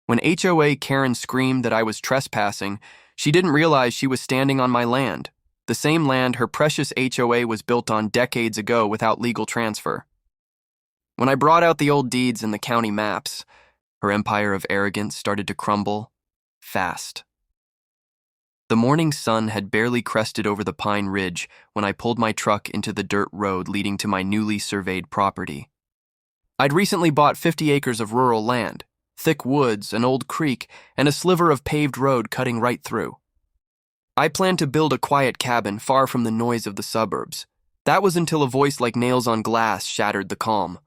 When HOA Karen screamed that I was trespassing, she didn't realize she was standing on my land, the same land her precious HOA was built on decades ago without legal transfer. When I brought out the old deeds and the county maps, her empire of arrogance started to crumble fast. The morning sun had barely crested over the Pine Ridge when I pulled my truck into the dirt road leading to my newly surveyed property. I'd recently bought 50 acres of rural land, thick woods, an old creek, and a sliver of paved road cutting right through. I planned to build a quiet cabin far from the noise of the suburbs. That was until a voice like nails on glass shattered the calm.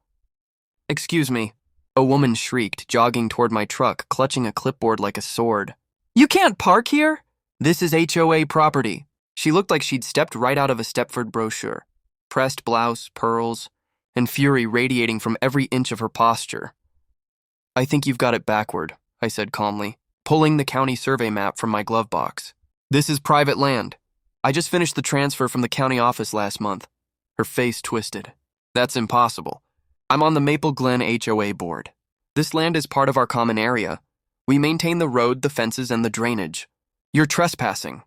"Excuse me," a woman shrieked, jogging toward my truck, clutching a clipboard like a sword. "You can't park here! This is HOA property." She looked like she'd stepped right out of a Stepford brochure. Pressed blouse, pearls, and fury radiating from every inch of her posture. "I think you've got it backward," I said calmly, pulling the county survey map from my glove box. "This is private land. I just finished the transfer from the county office last month." Her face twisted. "That's impossible. I'm on the Maple Glen HOA board. This land is part of our common area. We maintain the road, the fences, and the drainage. You're trespassing."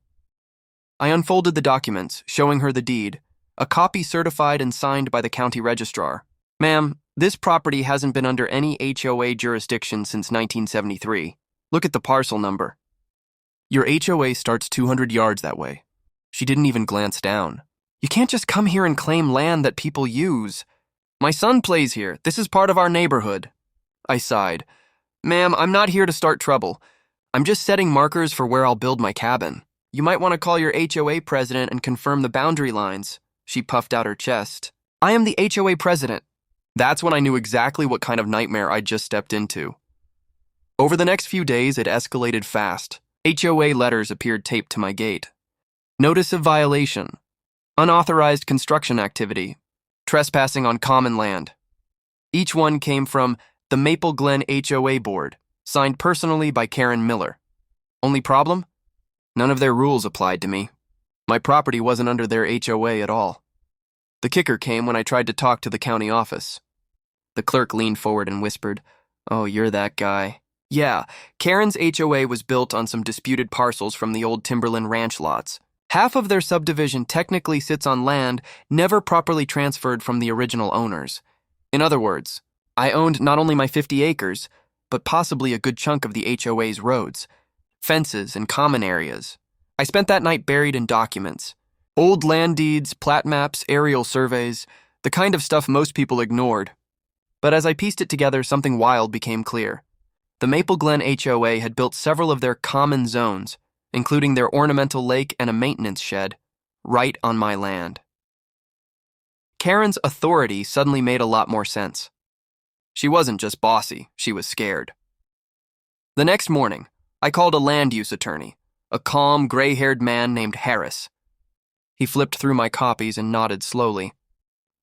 I unfolded the documents, showing her the deed, a copy certified and signed by the county registrar. "Ma'am, this property hasn't been under any HOA jurisdiction since 1973. Look at the parcel number. Your HOA starts 200 yards that way." She didn't even glance down. "You can't just come here and claim land that people use. My son plays here. This is part of our neighborhood." I sighed. "Ma'am, I'm not here to start trouble. I'm just setting markers for where I'll build my cabin. You might want to call your HOA president and confirm the boundary lines." She puffed out her chest. "I am the HOA president." That's when I knew exactly what kind of nightmare I'd just stepped into. Over the next few days, it escalated fast. HOA letters appeared taped to my gate. Notice of violation. Unauthorized construction activity. Trespassing on common land. Each one came from the Maple Glen HOA board, signed personally by Karen Miller. Only problem? None of their rules applied to me. My property wasn't under their HOA at all. The kicker came when I tried to talk to the county office. The clerk leaned forward and whispered, "Oh, you're that guy." Yeah, Karen's HOA was built on some disputed parcels from the old Timberland ranch lots. Half of their subdivision technically sits on land never properly transferred from the original owners. In other words, I owned not only my 50 acres, but possibly a good chunk of the HOA's roads, fences, and common areas. I spent that night buried in documents. Old land deeds, plat maps, aerial surveys, the kind of stuff most people ignored. But as I pieced it together, something wild became clear. The Maple Glen HOA had built several of their common zones, including their ornamental lake and a maintenance shed, right on my land. Karen's authority suddenly made a lot more sense. She wasn't just bossy, she was scared. The next morning, I called a land use attorney, a calm, gray-haired man named Harris. He flipped through my copies and nodded slowly.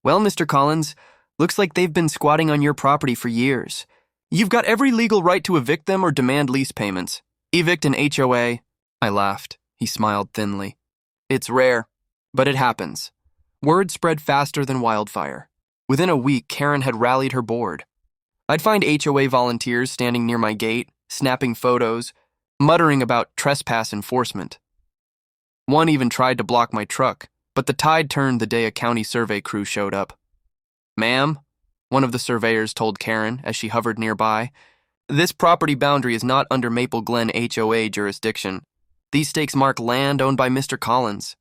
"Well, Mr. Collins, looks like they've been squatting on your property for years. You've got every legal right to evict them or demand lease payments. Evict an HOA." I laughed. He smiled thinly. "It's rare, but it happens." Word spread faster than wildfire. Within a week, Karen had rallied her board. I'd find HOA volunteers standing near my gate, snapping photos, muttering about trespass enforcement. One even tried to block my truck, but the tide turned the day a county survey crew showed up. "Ma'am," one of the surveyors told Karen as she hovered nearby, "this property boundary is not under Maple Glen HOA jurisdiction. These stakes mark land owned by Mr. Collins."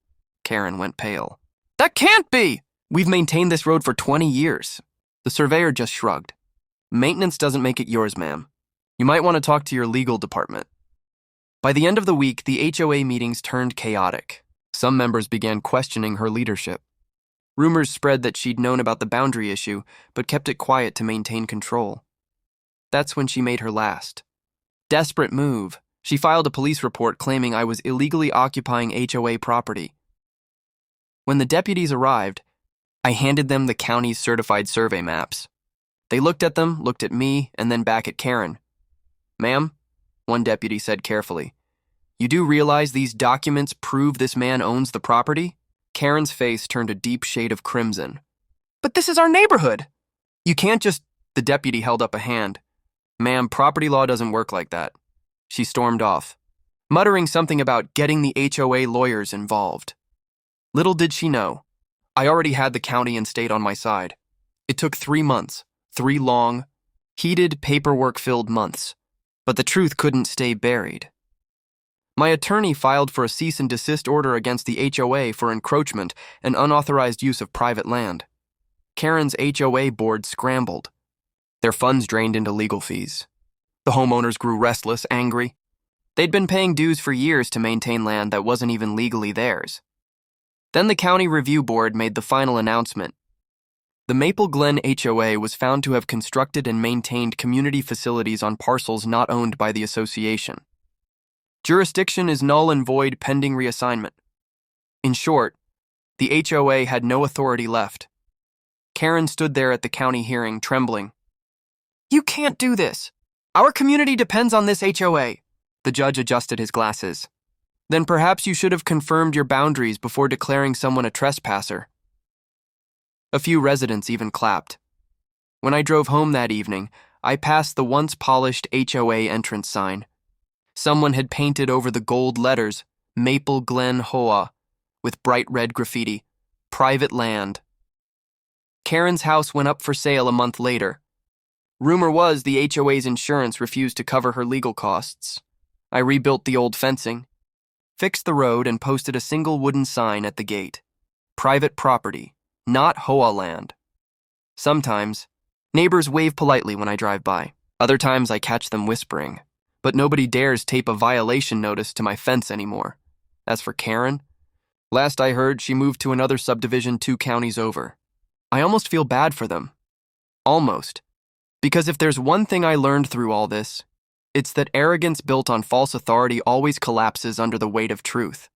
Karen went pale. "That can't be! We've maintained this road for 20 years. The surveyor just shrugged. "Maintenance doesn't make it yours, ma'am. You might want to talk to your legal department." By the end of the week, the HOA meetings turned chaotic. Some members began questioning her leadership. Rumors spread that she'd known about the boundary issue, but kept it quiet to maintain control. That's when she made her last. Desperate move. She filed a police report claiming I was illegally occupying HOA property. When the deputies arrived, I handed them the county's certified survey maps. They looked at them, looked at me, and then back at Karen. "Ma'am," one deputy said carefully, "you do realize these documents prove this man owns the property?" Karen's face turned a deep shade of crimson. "But this is our neighborhood!" "You can't just—" The deputy held up a hand. Ma'am, property law doesn't work like that. She stormed off, muttering something about getting the HOA lawyers involved. Little did she know, I already had the county and state on my side. It took 3 months, 3 long, heated, paperwork-filled months, but the truth couldn't stay buried. My attorney filed for a cease and desist order against the HOA for encroachment and unauthorized use of private land. Karen's HOA board scrambled. Their funds drained into legal fees. The homeowners grew restless, angry. They'd been paying dues for years to maintain land that wasn't even legally theirs. Then the County Review Board made the final announcement. The Maple Glen HOA was found to have constructed and maintained community facilities on parcels not owned by the association. Jurisdiction is null and void pending reassignment. In short, the HOA had no authority left. Karen stood there at the county hearing, trembling. "You can't do this. Our community depends on this HOA." The judge adjusted his glasses. "Then perhaps you should have confirmed your boundaries before declaring someone a trespasser." A few residents even clapped. When I drove home that evening, I passed the once polished HOA entrance sign. Someone had painted over the gold letters, Maple Glen HOA, with bright red graffiti, private land. Karen's house went up for sale a month later. Rumor was the HOA's insurance refused to cover her legal costs. I rebuilt the old fencing, fixed the road, and posted a single wooden sign at the gate. Private property, not HOA land. Sometimes, neighbors wave politely when I drive by. Other times I catch them whispering. But nobody dares tape a violation notice to my fence anymore. As for Karen, last I heard, she moved to another subdivision 2 counties over. I almost feel bad for them. Almost. Because if there's one thing I learned through all this, it's that arrogance built on false authority always collapses under the weight of truth.